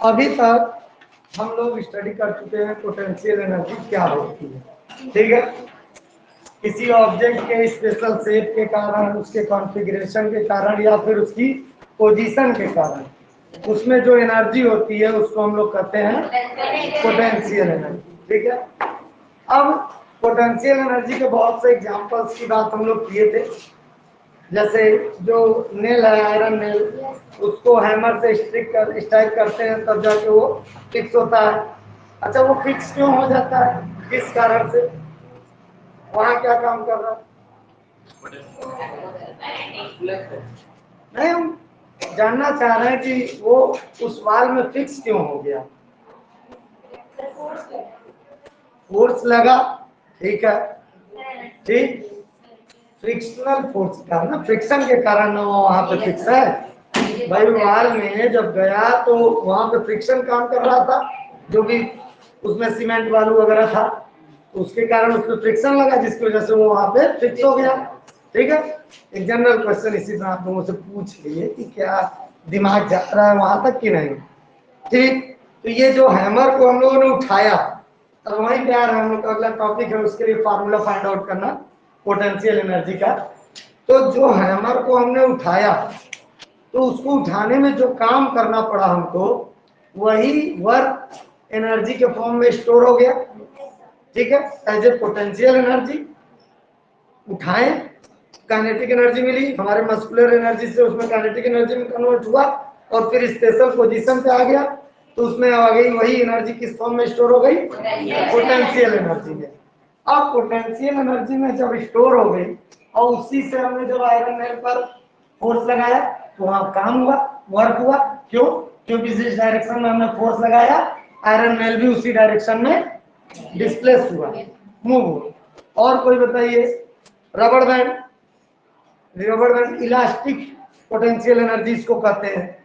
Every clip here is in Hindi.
अभी तक हम लोग स्टडी कर चुके हैं पोटेंशियल एनर्जी क्या होती है, ठीक है। किसी ऑब्जेक्ट के स्पेशल शेप के कारण, उसके कॉन्फ़िगरेशन के कारण या फिर उसकी पोजीशन के कारण उसमें जो एनर्जी होती है उसको हम लोग कहते हैं पोटेंशियल एनर्जी, ठीक है। अब पोटेंशियल एनर्जी के बहुत से एग्जांपल्स की बात हम लोग किए थे। जैसे जो नेल है, आयरन नेल, उसको हैमर से स्ट्राइक करते हैं तब जाके वो फिक्स होता है। अच्छा, वो फिक्स क्यों हो जाता है, किस कारण से, वहां क्या काम कर रहा है? नहीं, हम जानना चाह रहे हैं कि वो उस वाल में फिक्स क्यों हो गया। फोर्स लगा, ठीक है, ठीक, फ्रिक्शनल फोर्स का ना, फ्रिक्शन के कारण वो वहां पे फिक्स है। भाई वाल में जब गया तो वहां पे फ्रिक्शन काम कर रहा था, जो भी उसमें सीमेंट बालू वगैरह था, तो उसके कारण उसमें फ्रिक्शन लगा, जिसकी वजह से वो वहां पे फिक्स हो गया, ठीक है। एक जनरल क्वेश्चन इसी तरह आप लोगों से पूछ लिए कि क्या दिमाग जा रहा है वहां तक कि नहीं, ठीक। तो ये जो हैमर को हम लोगों ने उठाया, अब वहीं पे आ रहा है हम लोग का अगला टॉपिक है, उसके लिए फार्मूला फाइंड आउट करना पोटेंशियल एनर्जी का। तो जो हैमर को हमने उठाया, तो उसको उठाने में जो काम करना पड़ा हमको, वही वर्क एनर्जी के फॉर्म में स्टोर हो गया, ठीक है, एज ए पोटेंशियल एनर्जी। उठाएं, काइनेटिक एनर्जी मिली, हमारे मस्कुलर एनर्जी से उसमें काइनेटिक एनर्जी में कन्वर्ट हुआ और फिर स्पेशल पोजीशन पे आ गया, तो उसमें आ गई वही एनर्जी किस फॉर्म में स्टोर हो गई, पोटेंशियल एनर्जी में। अब पोटेंशियल एनर्जी में जब स्टोर हो गई और उसी से हमने जब आयरन नेल पर फोर्स लगाया तो वहां काम हुआ, वर्क हुआ। क्यों? क्योंकि जिस डायरेक्शन में हमने फोर्स लगाया, आयरन नेल भी उसी डायरेक्शन में डिस्प्लेस हुआ, मूव हुआ। और कोई बताइए? रबड़ बैंड, रबड़ बैंड इलास्टिक पोटेंशियल एनर्जी इसको कहते हैं।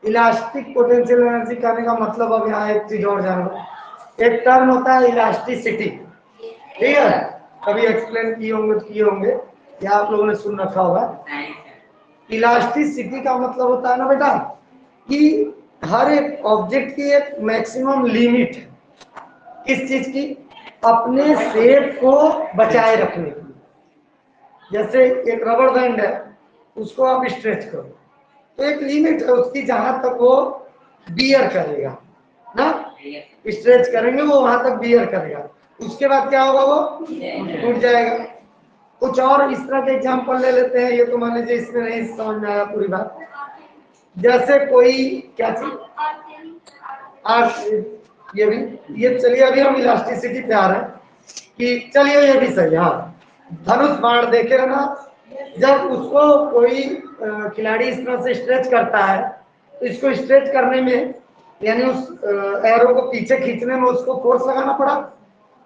इलास्टिक पोटेंशियल एनर्जी कहने का मतलब, अब यहाँ एक चीज और जान लो, एक टर्म होता है इलास्टिसिटी, ठीक है, कभी एक्सप्लेन किए होंगे या आप लोगों ने सुन रखा होगा। इलास्टिसिटी का मतलब होता है ना बेटा कि हर एक ऑब्जेक्ट की एक मैक्सिमम लिमिट है, किस चीज की, अपने शेप को बचाए रखने की। जैसे एक रबड़ बैंड है, उसको आप स्ट्रेच करो तो एक लिमिट है उसकी, जहां तक वो बियर करेगा ना, स्ट्रेच करेंगे वो वहां तक बियर करेगा, उसके बाद क्या होगा, वो टूट जाएगा। कुछ और इस तरह के एग्जांपल ले लेते हैं, ये तो मान लीजिए इसमें नहीं समझ में आया पूरी बात। जैसे कोई क्या चीज, आर्ट, ये भी, ये चलिए अभी हम इलास्टिसिटी पे आ रहे हैं कि चलिए ये भी सही है। हाँ, धनुष बाण देखे ना, जब उसको कोई खिलाड़ी इस तरह से स्ट्रेच करता है तो इसको स्ट्रेच करने में, यानी उस एरो को पीछे खींचने में उसको फोर्स लगाना पड़ा,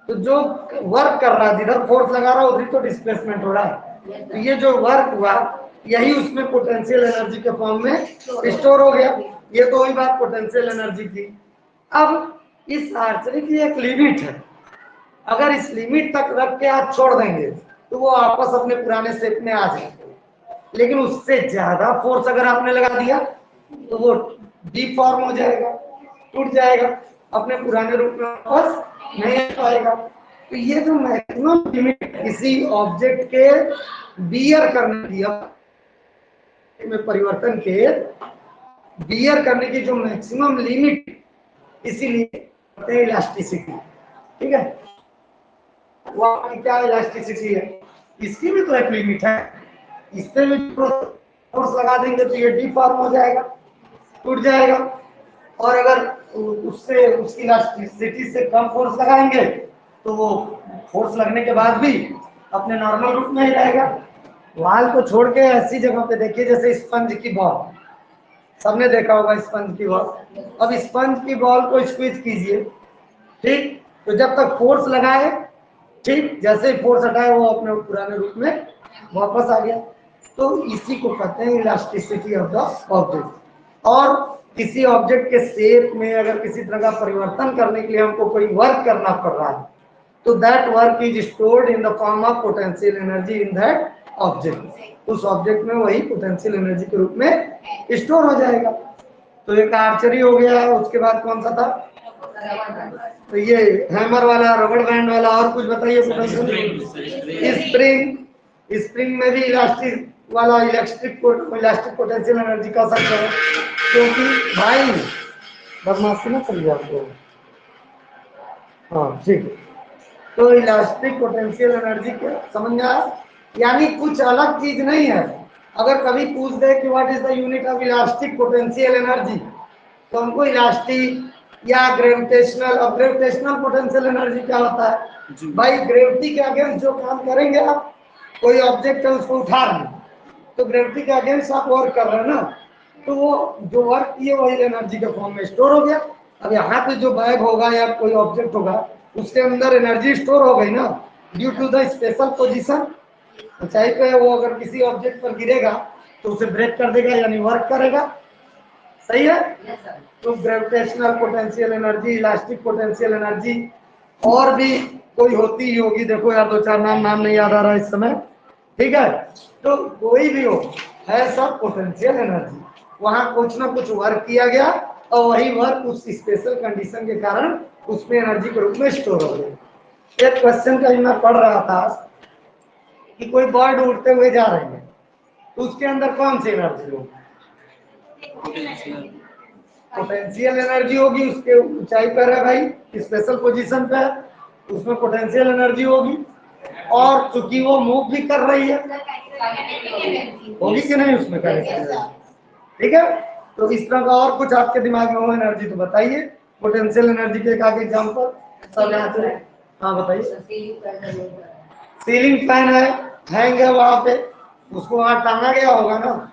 तो जो वर्क कर रहा है, जिधर फोर्स लगा रहा है उधर तो डिस्प्लेसमेंट हो रहा है, तो ये जो वर्क हुआ यही उसमें पोटेंशियल एनर्जी के फॉर्म में स्टोर हो गया। ये तो वही बात पोटेंशियल एनर्जी थी। अब इस आर्चरी की एक लिमिट है, अगर इस लिमिट तक रख के आप छोड़ देंगे तो वो वापस अपने पुराने शेप में आ जाएंगे, लेकिन उससे ज्यादा फोर्स अगर आपने लगा दिया तो वो डिफॉर्म हो जाएगा, टूट जाएगा, अपने पुराने रूप में वापस नहीं आ पाएगा। तो ये जो मैक्सिमम लिमिट किसी ऑब्जेक्ट के बियर करने की, में परिवर्तन के बियर करने की जो मैक्सिमम लिमिट, इसीलिए इलास्टिसिटी, ठीक है। वहां की क्या इलास्टिसिटी है, इसकी भी तो एक लिमिट है, इससे भी फोर्स लगा देंगे तो ये डिफॉर्म हो जाएगा, टूट जाएगा। और अगर उससे उसकी इलास्टिसिटी से कम फोर्स लगाएंगे तो वो फोर्स लगने के बाद भी अपने नॉर्मल रूप में ही रहेगा। वाल को छोड़ के ऐसी जगह पे देखिए जैसे स्पंज की बॉल, सबने देखा होगा स्पंज की बॉल। अब स्पंज की बॉल को स्क्वीज कीजिए, ठीक, तो जब तक फोर्स लगाए, ठीक, जैसे ही फोर्स हटाए वो अपने पुराने रूप में वापस आ गया। तो इसी को कहते हैं इलास्टिसिटी ऑफ द ऑब्जेक्ट। और किसी ऑब्जेक्ट के शेप में अगर किसी तरह का परिवर्तन करने के लिए हमको कोई वर्क करना पड़ रहा है तो that work is stored in the form of potential energy in that object. उस ऑब्जेक्ट में वही पोटेंशियल एनर्जी के रूप में स्टोर हो जाएगा। तो एक आर्चरी हो गया, उसके बाद कौन सा था? तो ये हैमर वाला, रबड़ बैंड वाला, और कुछ बताइए प्रोफेसर। स्प्रिंग, स्प्रिंग में भी इलास्टिक वाला इलेक्ट्रिक पोटेंशियल एनर्जी का सकता है, क्योंकि भाई बदमाशी ना करिए आपको। हाँ ठीक है, तो इलास्टिक पोटेंशियल एनर्जी के समझ में आया, यानी कुछ अलग चीज नहीं है। अगर कभी पूछ दे कि what is the unit of elastic potential energy, तो हमको इलास्टिक या ग्रेविटेशनल, अब ग्रेविटेशनल पोटेंशियल एनर्जी क्या होता है? भाई ग्रेविटी के अगेंस्ट जो काम करेंगे आप, कोई ऑब्जेक्ट है उसको उठा रहे हैं, तो ग्रेविटी के अगेंस्ट आप वर्क कर रहे हैं ना, तो वो जो वर्क किए वही एनर्जी के फॉर्म में स्टोर हो गया। अब यहाँ पे जो बैग होगा या कोई ऑब्जेक्ट होगा, उसके अंदर एनर्जी स्टोर हो गई ना, due to the special position. ऊंचाई पे वो अगर किसी ऑब्जेक्ट पर गिरेगा तो उसे ब्रेक कर देगा, यानी वर्क करेगा। सही है? तो gravitational potential energy, elastic potential energy, और भी कोई होती ही होगी, देखो यार दो चार नाम नहीं याद आ रहा इस समय, ठीक है? तो कोई भी हो, है सब पोटेंशियल एनर्जी। वहां कुछ ना कुछ वर्क किया गया और वही वर्क उस स्पेशल कंडीशन के कारण उसमें एनर्जी के रूप में स्टोर हो गया। एक क्वेश्चन कहीं मैं पढ़ रहा था कि कोई बर्ड उड़ते हुए जा रही है, तो उसके अंदर कौन सी एनर्जी होगी? पोटेंशियल एनर्जी होगी। उसके ऊंचाई पर है भाई, स्पेशल पोजीशन पे है, उसमें पोटेंशियल एनर्जी होगी। और चूंकि वो मूव भी कर रही है, होगी कि नहीं उसमें करेक्ट? ठीक है, तो इस तरह का और कुछ आपके दिमाग में हो एनर्जी तो बताइए। पोटेंशियल एनर्जी के एक आगे एग्जांपल सब यहाँ से। हाँ बताइए। सीलिंग फैन है, हैंग है वहां पे, उसको वहां टांगा गया होगा ना,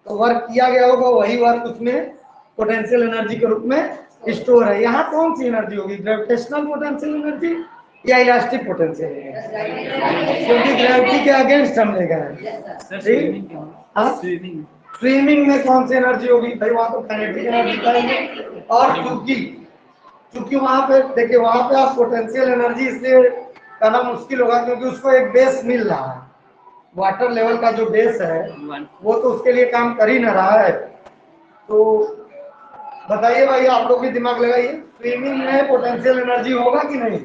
तो वर्क किया गया होगा, वही वर्क उसमें पोटेंशियल एनर्जी के रूप में स्टोर है। यहाँ कौन सी एनर्जी होगी? ग्रेविटेशनल पोटेंशियल एनर्जी या इलास्टिक पोटेंशियल एनर्जी? क्योंकि ग्रेविटी के अगेंस्ट हम ले गए। स्विमिंग में कौन सी एनर्जी होगी? भाई वहां तो काइनेटिक एनर्जी पाएंगे। और क्योंकि वहां पे देखिए, वहां पे आप पोटेंशियल एनर्जी इसलिए कहना मुश्किल होगा क्योंकि उसको एक बेस मिल रहा है। वाटर लेवल का जो बेस है वो तो उसके लिए काम कर ही ना रहा है। तो बताइए भाई, आप लोग भी दिमाग लगाइए, स्विमिंग में पोटेंशियल एनर्जी होगा कि नहीं?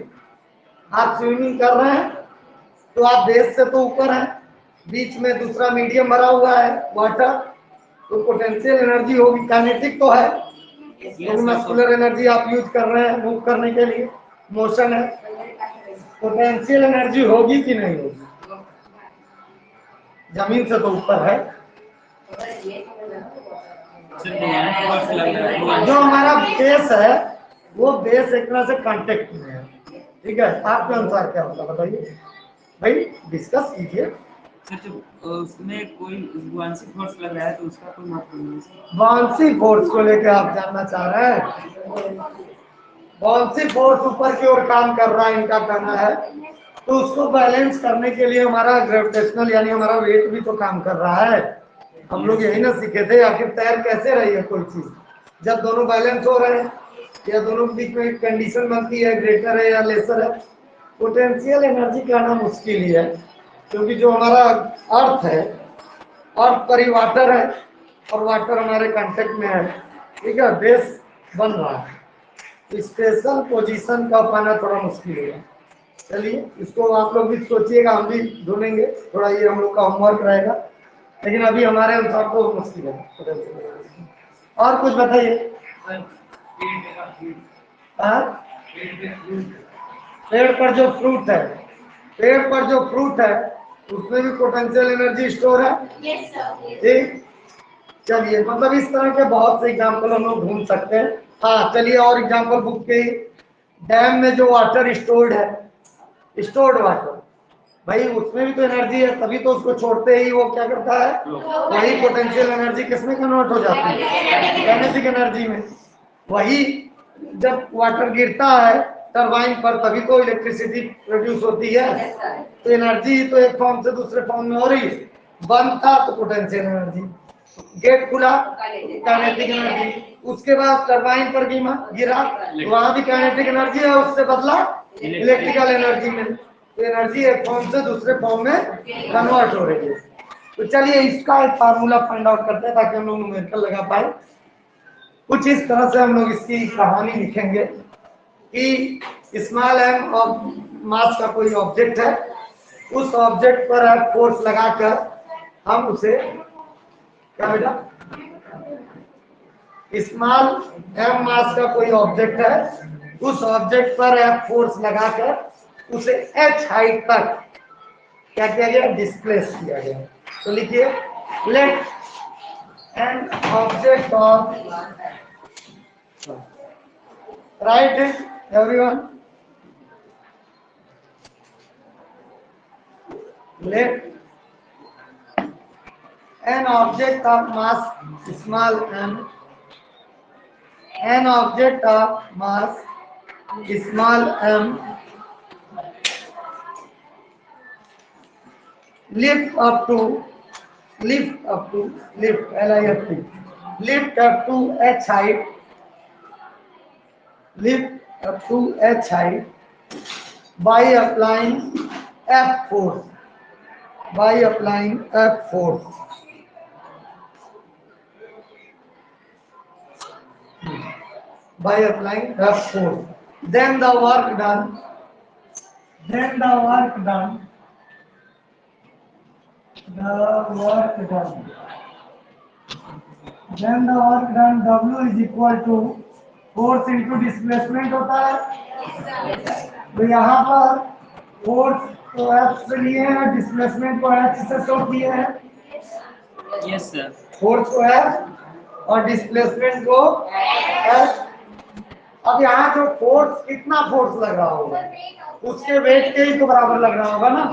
आप स्विमिंग कर रहे हैं तो आप बेस से तो ऊपर हैं, बीच में दूसरा मीडियम भरा हुआ है वाटर, तो पोटेंशियल एनर्जी होगी। काइनेटिक तो है, मस्कुलर एनर्जी आप यूज कर रहे हैं मूव करने के लिए, मोशन है। पोटेंशियल एनर्जी होगी कि नहीं होगी? जमीन से तो ऊपर है। जो हमारा बेस है वो बेस एक तरह से कांटेक्ट में है, ठीक है? आपके अनुसार क्या होगा बताइए भाई, डिस्कस कीजिए। उसमें कोई बुआंसी फोर्स लग रहा है तो उसका कोई मतलब नहीं। बुआंसी फोर्स को लेकर आप जानना चाह रहे हैं? बुआंसी फोर्स ऊपर की ओर काम कर रहा है, इनका कहना है, तो उसको बैलेंस करने के लिए हमारा ग्रेविटेशनल यानी हमारा वेट भी तो काम कर रहा है। हम लोग यही ना सीखे थे, आखिर तैर कैसे रही है कोई चीज? जब दोनों बैलेंस हो रहे हैं या दोनों के बीच में एक कंडीशन बनती है, ग्रेटर है या लेसर है। पोटेंशियल एनर्जी कहना मुश्किल ही है, क्योंकि जो हमारा अर्थ है, अर्थ पर ही वाटर है और वाटर हमारे कांटेक्ट में है, ठीक है? बेस बन रहा है, स्पेशल पोजीशन का पाना थोड़ा मुश्किल है। चलिए इसको आप लोग भी सोचिएगा, हम भी ढूंढेंगे, थोड़ा ये हम लोग का होमवर्क रहेगा, लेकिन अभी हमारे अनुसार तो मुश्किल है। और कुछ बताइए। पेड़ पर जो फ्रूट है, पेड़ पर जो फ्रूट है उसमें भी पोटेंशियल एनर्जी स्टोर है, ठीक? चलिए, मतलब इस तरह के बहुत से एग्जाम्पल हम लोग ढूंढ सकते हैं। हाँ चलिए, और एग्जाम्पल बुक के, डैम में जो वाटर स्टोर्ड है, स्टोर्ड वाटर, भाई उसमें भी तो एनर्जी है, तभी तो उसको छोड़ते ही वो क्या करता है, वही पोटेंशियल एनर्जी किसमें कन्वर्ट हो जाती है? काइनेटिक एनर्जी में। वही जब वाटर गिरता है टरबाइन पर, तभी तो इलेक्ट्रिसिटी प्रोड्यूस होती है। तो एनर्जी तो एक फॉर्म से दूसरे फॉर्म में हो रही है। बंद था तो पोटेंशियल एनर्जी, गेट खुला काइनेटिक एनर्जी, उसके बाद टरबाइन पर गिरा, वहां भी काइनेटिक एनर्जी है, उससे बदला इलेक्ट्रिकल एनर्जी में। तो एनर्जी एक फॉर्म से दूसरे फॉर्म में कन्वर्ट हो रही है। तो चलिए इसका एक फार्मूला फाइंड आउट करते हैं ताकि हम लोग न्यूमेरिकल लगा पाए। कुछ इस तरह से हम लोग इसकी कहानी लिखेंगे कि स्मॉल एम ऑफ मास का कोई ऑब्जेक्ट है, उस ऑब्जेक्ट पर आप फोर्स लगाकर हम उसे क्या बेटा, स्मॉल एम मास का कोई ऑब्जेक्ट है, उस ऑब्जेक्ट पर आप फोर्स लगाकर उसे h हाइट तक क्या किया गया, डिस्प्लेस किया गया। तो लिखिए let an object of, write it everyone, let an object of mass small m, an object of mass small m lift up to lift up to h height, lift up to h height by applying F force, by applying F force, by applying F force. Then the work done, then the work done, the work done, then the work done W is equal to force into displacement होता है। तो यहाँ पर फोर्स को F से लिए हैं, डिस्प्लेसमेंट को H से शो किए हैं। Yes sir. फोर्स को F और डिस्प्लेसमेंट को H। अब यहाँ जो फोर्स, कितना फोर्स लग रहा होगा उसके वेट के ही तो बराबर लग रहा होगा ना।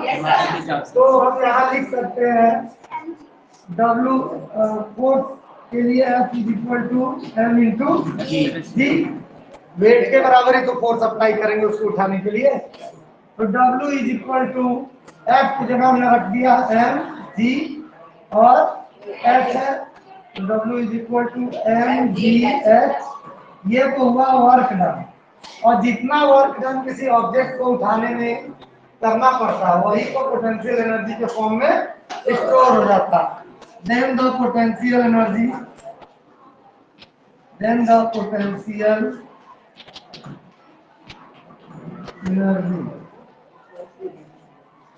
तो हम यहाँ लिख सकते हैं W फोर्स के लिए F is equal to M into G, weight के बराबर ही तो फोर्स अप्लाई करेंगे उसको उठाने के लिए। तो W is equal to F की जगह हमने रख दिया M G और H है, तो W is equal to M G H। ये तो हुआ वर्क डन, और जितना वर्क डन किसी ऑब्जेक्ट को उठाने में करना पड़ता है वही तो पोटेंशियल एनर्जी के फॉर्म में स्टोर हो जाता है। Then the potential energy, then the potential energy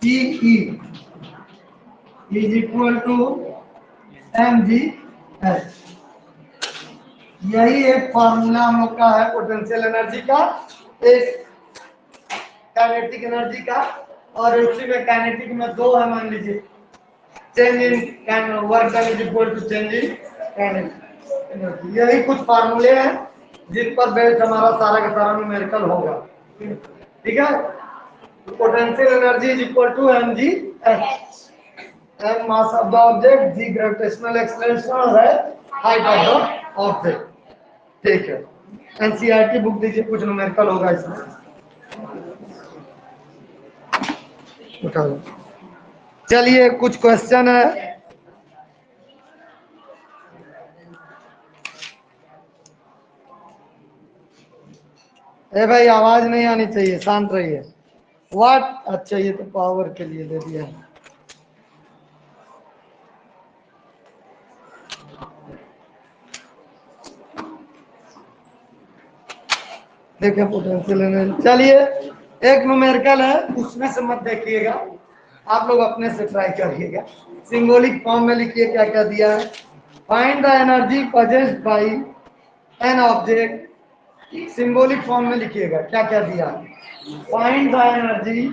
PE is equal to mgh। यही एक फॉर्मूला हम लोग का है पोटेंशियल एनर्जी का, एक काइनेटिक एनर्जी का, और उसी में काइनेटिक में दो है, मान लीजिए change in work done is equal to change in kinetic energy. यही कुछ फार्मूले हैं जिन पर बेस्ड हमारा सारा का सारा न्यूमेरिकल होगा, ठीक है। Potential energy is equal to mg h, m mass of the object, g gravitational acceleration है हाइट ऑफ द ऑब्जेक्ट, ठीक है। एनसीईआरटी बुक दीजिए, कुछ न्यूमेरिकल होगा इसमें, उठा लो। चलिए कुछ क्वेश्चन है। ए भाई आवाज नहीं आनी चाहिए, शांत रहिए। व्हाट, अच्छा ये तो पावर के लिए दे दिया है। देखिए पोटेंशियल एनर्जी, चलिए एक न्यूमेरिकल है उसमें से मत देखिएगा, आप लोग अपने से ट्राई करिएगा। सिंबॉलिक फॉर्म में लिखिए क्या क्या दिया है। Find the energy possessed bye an object, symbolic form में लिखिएगा क्या क्या दिया है। Find the energy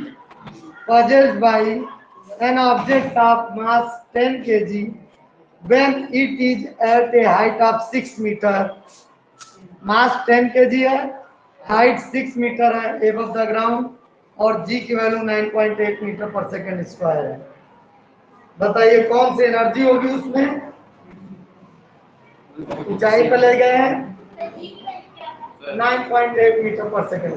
possessed bye N object of mass 10 kg when it is at a height of 6 metre. Mass 10 kg है, हाइट 6 मीटर है एबव द ग्राउंड, और g की वैल्यू 9.8 मीटर पर सेकंड स्क्वायर है। बताइए कौन सी एनर्जी होगी उसमें, ऊंचाई पे ले गए हैं 9.8 मीटर पर सेकंड।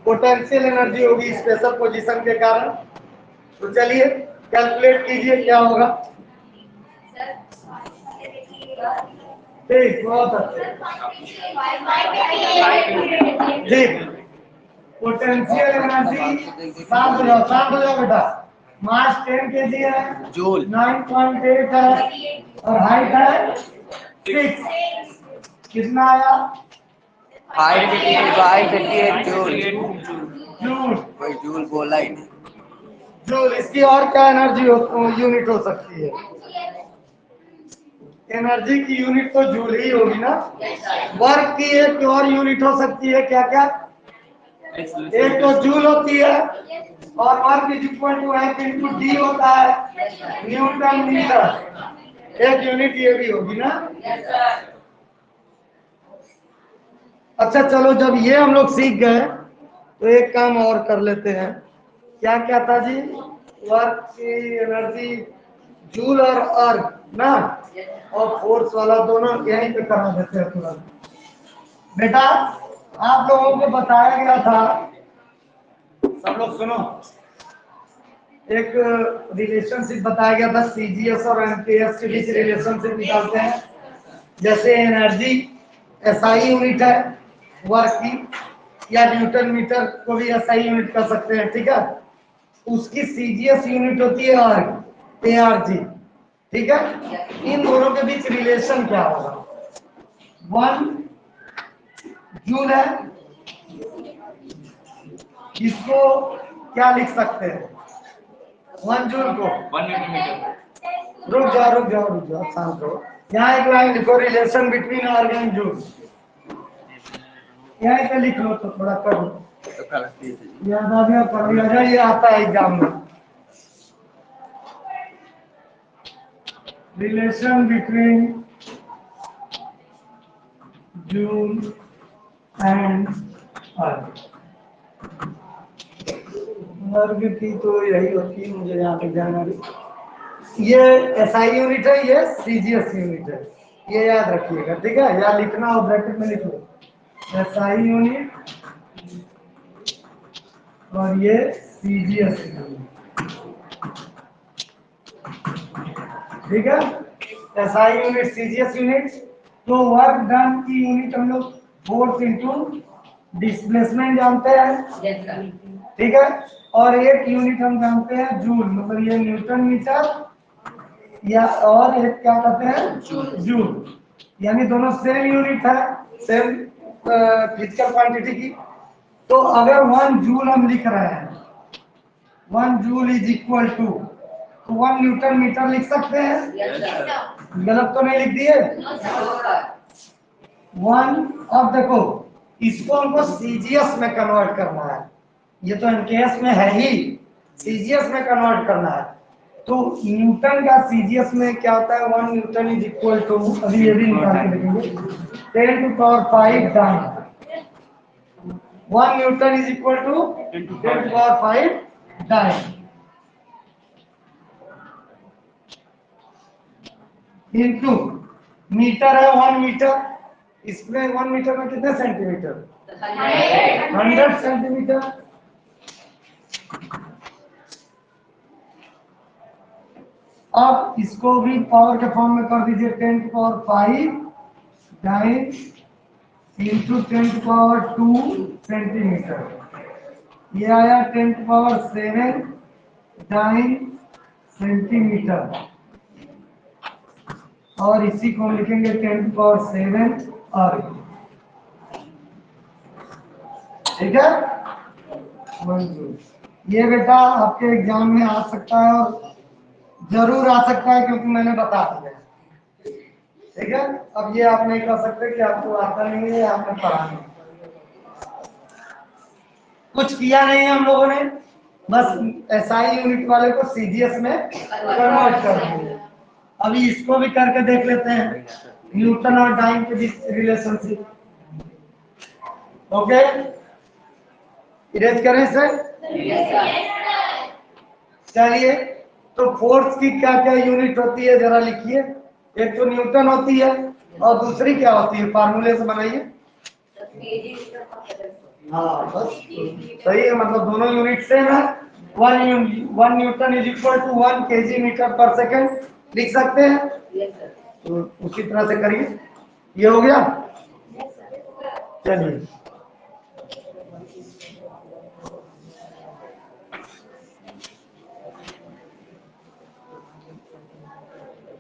पोटेंशियल एनर्जी होगी स्पेशल पोजीशन के कारण। तो चलिए कैलकुलेट कीजिए क्या होगा। ठीक, बहुत अच्छा जी। पोटेंशियल एनर्जी, शांत हो जाओ बेटा। मास 10 kg है, जूल 9.8 है, और हाइट है 6। कितना आया? 538 जूल। जूल। कोई जूल बोला ही नहीं। जूल, इसकी और क्या एनर्जी यूनिट हो सकती है? एनर्जी की यूनिट तो जूल ही होगी ना। वर्क की एक और यूनिट हो सकती है, क्या क्या? एक तो जूल होती है, और work is equal to F into D होता है, न्यूटन मीटर। एक यूनिट ये भी होगी ना। अच्छा चलो, जब ये हम लोग सीख गए तो एक काम और कर लेते हैं। क्या क्या था जी? वर्क की एनर्जी जूल और अर्ग ना, और फोर्स वाला दोनों यहीं पे करा देते हैं तुरंत। बेटा आप लोगों को बताया गया था, सब लोग सुनो, एक रिलेशनशिप बताया गया था, सीजीएस और एमपीएस के बीच रिलेशनशिप निकालते हैं। जैसे एनर्जी एसआई यूनिट है वर्क की, या न्यूटन मीटर को भी एसआई यूनिट कर सकते हैं, ठीक है। उसकी सीजीएस यूनिट होती है आर्ग, एआरजी, ठीक है। इन दोनों के बीच रिलेशन क्या होगा? 1 जूल है, इसको क्या लिख सकते हैं? 1 जूल को 1 न्यूटन मीटर। रुक जाओ, शांत रहो। यहाँ एक लाइन लिखो, रिलेशन बिटवीन आर्ग एंड जूल। यहाँ पे लिख लो तो थोड़ा करो, याद आ गया, पढ़ लिया, ये आता है एग्जाम में। रिलेशन बिटवीन जूल एंड अर्ग। अर्ग की तो यही होती है, मुझे यहाँ पे ध्यान आ रही। ये एसआई यूनिट है, ये सीजीएस यूनिट है, ये याद रखिएगा, ठीक है। या लिखना हो ब्रैकेट में लिख लो, एसआई यूनिट और ये सीजीएस यूनिट, ठीक है। SI unit, CGS unit. तो वर्क डन की यूनिट हम लोग फोर्स इंटू डिस्प्लेसमेंट जानते हैं, ठीक है। और एक यूनिट हम जानते हैं जूल, मतलब ये न्यूटन मीटर, या और एक क्या कहते हैं? जूल। यानी दोनों सेम यूनिट है, सेम फिजिकल क्वांटिटी की। तो अगर 1 जूल हम लिख रहे हैं, 1 joule is equal to 1 newton metre लिख सकते हैं? गलत तो नहीं लिख दिए? 1, अब देखो इसको हमको सीजीएस में कन्वर्ट करना है, ये तो एमकेएस में है ही, सीजीएस में कन्वर्ट करना है। तो न्यूटन का सीजीएस में क्या होता है? 1 न्यूटन इज इक्वल टू, अभी ये भी निकाल के देखेंगे, 10 to power 5 dyne. 1 newton is equal to 10 to power 5 dyne into metre है 1 मीटर, इसमें 1 मीटर में कितने सेंटीमीटर? 100 सेंटीमीटर। अब इसको भी पावर के फॉर्म में कर दीजिए, 10 to power 5 dyne into 10 to power 2 centimetre. ये आया 10 टू पावर 7 डाइन सेंटीमीटर, और इसी को हम लिखेंगे 10 टू पावर 7 अर्ग, ठीक है। 1 जूल। ये बेटा आपके एग्जाम में आ सकता है, और जरूर आ सकता है, क्योंकि मैंने बता दिया, ठीक है। अब ये आप नहीं कर सकते कि आपको आता नहीं है, आपने पढ़ा नहीं, कुछ किया नहीं है हम लोगों ने, बस एसआई यूनिट वाले को सीजीएस में कन्वर्ट कर दिया। अभी इसको भी करके देख लेते हैं, न्यूटन और डाइन के बीच रिलेशनशिप। ओके, इरेज करें सर। चलिए, तो फोर्स की क्या क्या यूनिट होती है जरा लिखिए। एक तो न्यूटन होती है, और दूसरी क्या होती है? फार्मूले से बनाइए। हाँ बस सही है, मतलब दोनों यूनिट सेम है। 1 newton is equal to 1 KG metre पर सेकेंड लिख सकते हैं, तो उसी तरह से करिए। ये हो गया। चलिए,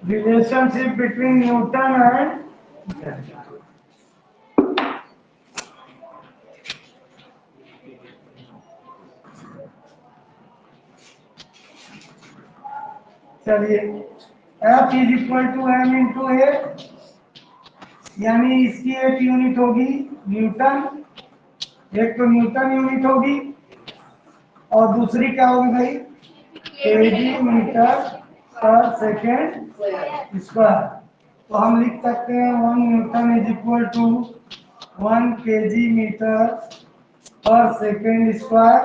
रिलेशनशिप बिटवीन न्यूटन एंड चलिए F is equal to M into A, यानी इसकी एक यूनिट होगी न्यूटन, एक तो न्यूटन यूनिट होगी और दूसरी क्या होगी भाई, केजी मीटर पर सेकेंड स्क्वायर। तो हम लिख सकते हैं 1 newton is equal to 1 KG metre पर सेकेंड स्क्वायर।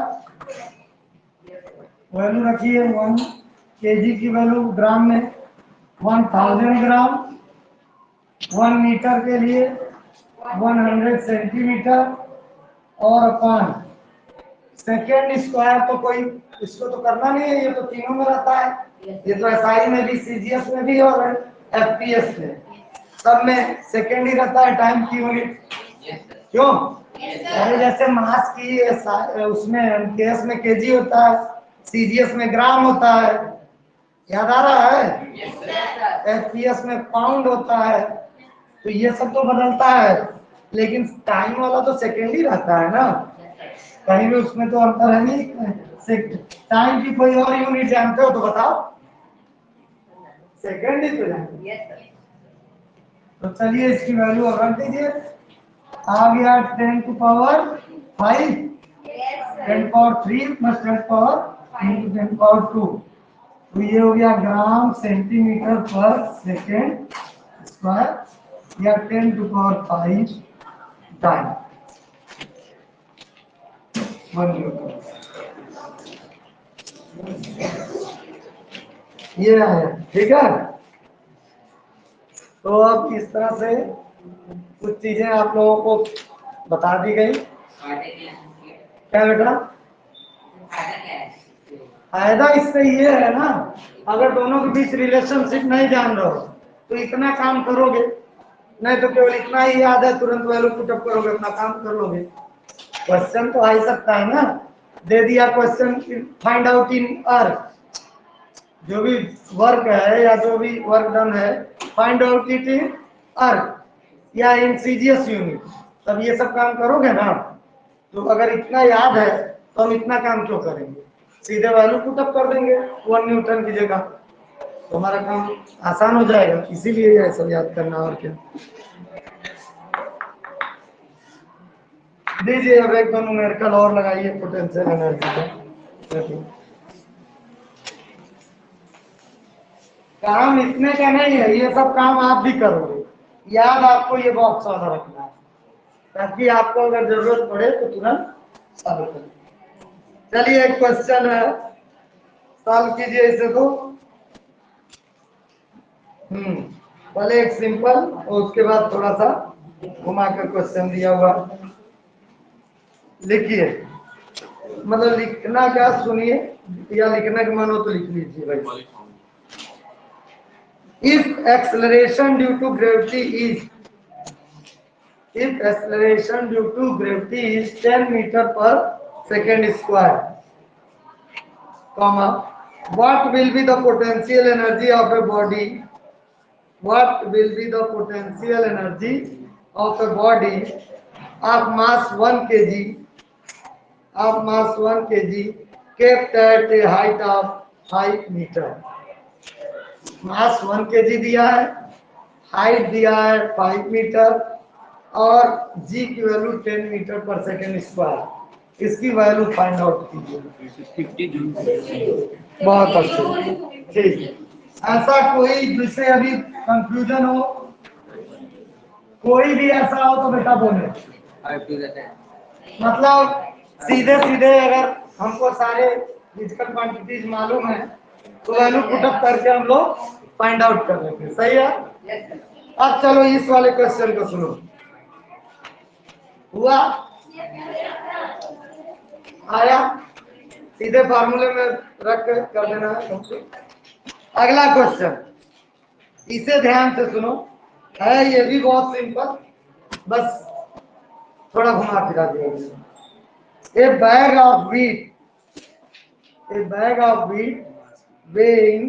वैल्यू रखिए 1 केजी की वैल्यू ग्राम में 1000 ग्राम, 1 मीटर के लिए 100 सेंटीमीटर और अपान सेकेंड स्क्वायर। तो कोई इसको तो करना नहीं है, ये तो तीनों में रहता है, ये तो एसआई में भी, सीजीएस में भी और एफपीएस में, सब में सेकेंड ही रहता है टाइम की यूनिट। क्यों? अरे जैसे मास की उसमें एमकेएस में केजी होता है, सीजीएस में ग्राम होता है, याद आ रहा है? एफपीएस में पाउंड होता है। तो ये सब तो बदलता है, लेकिन टाइम वाला तो सेकेंड ही रहता है ना, कहीं भी उसमें तो अंतर है नहीं। टाइम की कोई और यूनिट जानते हो तो बताओ, सेकेंड ही तो जानते। तो चलिए इसकी वैल्यू अब रख दीजिए, आ गया 10 to power 5, 10 power 3 plus 10 power into 10 power 2, तो ये हो गया gram centimetre per second square या 10 टू पावर 5 टाइम 1 न्यूटन। ये आया, ठीक है। तो अब इस तरह से कुछ चीजें आप लोगों को बता दी गई। क्या बेटा? फायदा इससे ये है ना, अगर दोनों के बीच रिलेशनशिप नहीं जान रहे हो तो इतना काम करोगे, नहीं तो केवल इतना ही याद है, तुरंत वैल्यू पुटअप करोगे, अपना काम कर लोगे। क्वेश्चन तो आ ही सकता है ना, दे दिया क्वेश्चन फाइंड आउट इन अर्थ, जो भी वर्क है या जो भी वर्क डन है, फाइंड आउट इट इन अर्थ या इन सीजीएस यूनिट, तब ये सब काम करोगे ना। तो अगर इतना याद है तो हम इतना काम क्यों करेंगे, सीधे वैल्यू पुटअप कर देंगे 1 न्यूटन की जगह, तो हमारा काम आसान हो जाएगा। इसीलिए ये सब याद करना, और क्या। दीजिए अब एक दो न्यूमेरिकल और लगाइए पोटेंशियल एनर्जी का। काम इतने का नहीं है, ये सब काम आप भी करोगे, याद आपको ये बॉक्स वाला रखना है, ताकि आपको अगर जरूरत पड़े तो तुरंत सॉल्व करें। चलिए एक क्वेश्चन है, सॉल्व कीजिए इसे। तो पहले एक सिंपल और उसके बाद थोड़ा सा घुमा कर क्वेश्चन दिया हुआ, लिखिए। मतलब लिखना क्या, सुनिए, या लिखने का मन हो तो लिख लीजिए भाई। If acceleration due to gravity is 10 meter per second square, comma, what will be the potential energy of a body? What will be the potential energy of a body of mass 1 kg, kept at a height of 5 meter? Mass 1 KG दिया है, हाइट दिया है 5 मीटर और जी की वैल्यू 10 मीटर पर सेकेंड स्क्वायर। इसकी वैल्यू फाइंड आउट कीजिए। बहुत अच्छे, ठीक। ऐसा कोई जिससे अभी कंफ्यूजन हो, कोई भी ऐसा हो तो बेटा बोले। मतलब सीधे सीधे अगर हमको सारे फिजिकल क्वांटिटीज मालूम है तो वैल्यू पुटअप करके हम लोग फाइंड आउट कर लेंगे, सही है। अब चलो इस वाले क्वेश्चन को सुनो, हुआ आया, सीधे फार्मूले में रख कर देना है। अगला क्वेश्चन, इसे ध्यान से सुनो, है ये भी बहुत सिंपल, बस थोड़ा घुमा फिरा दिया। A bag of wheat weighing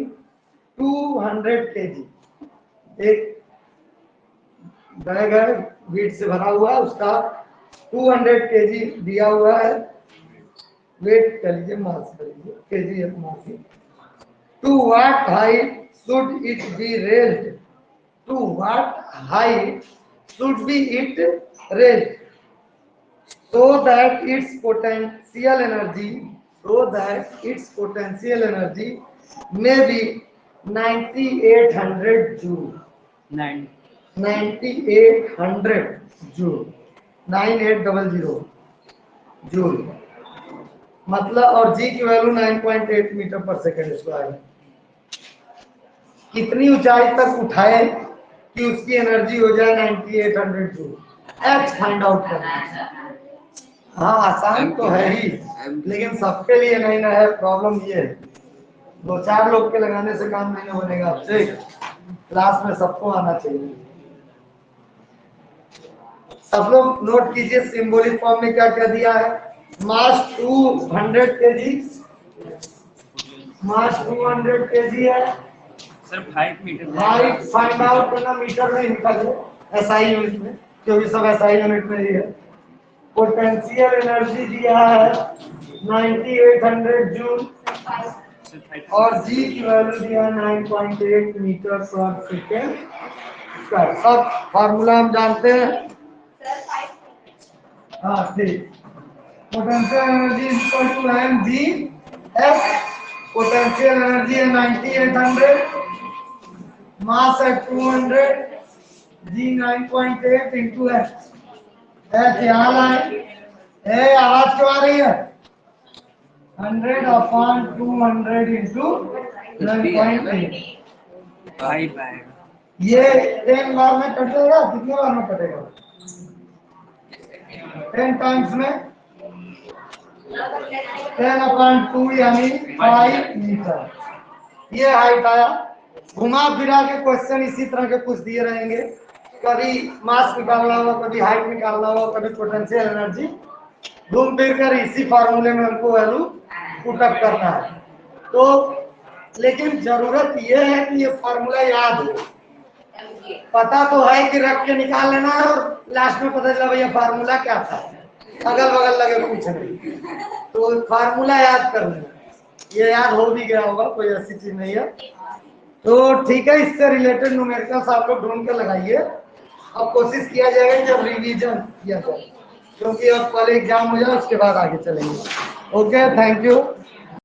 200 kg, एक बैग है वीट से भरा हुआ है, उसका 200 kg दिया हुआ है, वेट कर लीजिए, मास कर लीजिए, केजी है mass, to what height should it be raised, to what height should be it raised so that its potential energy may be 9800 joule, 9800 joule, 9800 joule, मतलब और जी की वैल्यू 9.8 मीटर पर सेकेंड स्क्वायर। कितनी ऊंचाई तक उठाए कि उसकी एनर्जी हो जाए 9800 जूल, एच फाइंड आउट करना है। हाँ आसान तो है ही, लेकिन सबके लिए नहीं ना है। प्रॉब्लम ये है, 2-4 लोग के लगाने से काम नहीं बनेगा आपसे, क्लास में सबको आना चाहिए। सब लोग नोट कीजिए सिंबॉलिक फॉर्म में क्या क्या दिया है। मास 200 केजी, मास 200 केजी है sir 5 metre. Height find out करना, मीटर में निकालिए, एसआई यूनिट में, क्योंकि सब एसआई यूनिट में ही है। पोटेंशियल एनर्जी दिया है 9800 जूल और जी की वैल्यू दिया 9.8 मीटर पर सेकेंड स्क्वायर। सब फार्मूला हम जानते हैं। हाँ ठीक, potential energy equal to mg f, potential energy है 9800, मास है 200, जी 9.8 इंटू एच। एच यहाँ लाए, आवाज क्यों आ रही है? 100/200 इंटू 9.8। ये 10 बार में कटेगा, कितने बार में कटेगा? 10 टाइम्स में 10/2 यानी 5 मीटर। ये हाइट आया। घुमा फिरा के क्वेश्चन इसी तरह के कुछ दिए रहेंगे, कभी मास निकालना हो, कभी हाइट निकालना हो, कभी पोटेंशियल एनर्जी, घूम फिर कर इसी फार्मूले में हमको वैल्यू पुटअप करना है। तो लेकिन जरूरत यह है कि ये फार्मूला याद हो। पता तो है कि रख के निकाल लेना है और लास्ट में पता चला भैया फार्मूला क्या था, अगल बगल लगे कुछ नहीं, तो फार्मूला याद कर लेना। ये याद हो भी गया होगा, कोई ऐसी चीज नहीं है। तो ठीक है, इससे रिलेटेड न्यूमेरिकल्स आप लोग ढूंढ के लगाइए। अब कोशिश किया जाएगा जब रिवीजन किया जाए, क्योंकि अब पहले एग्जाम हो जाए उसके बाद आगे चलेंगे। Okay, thank you.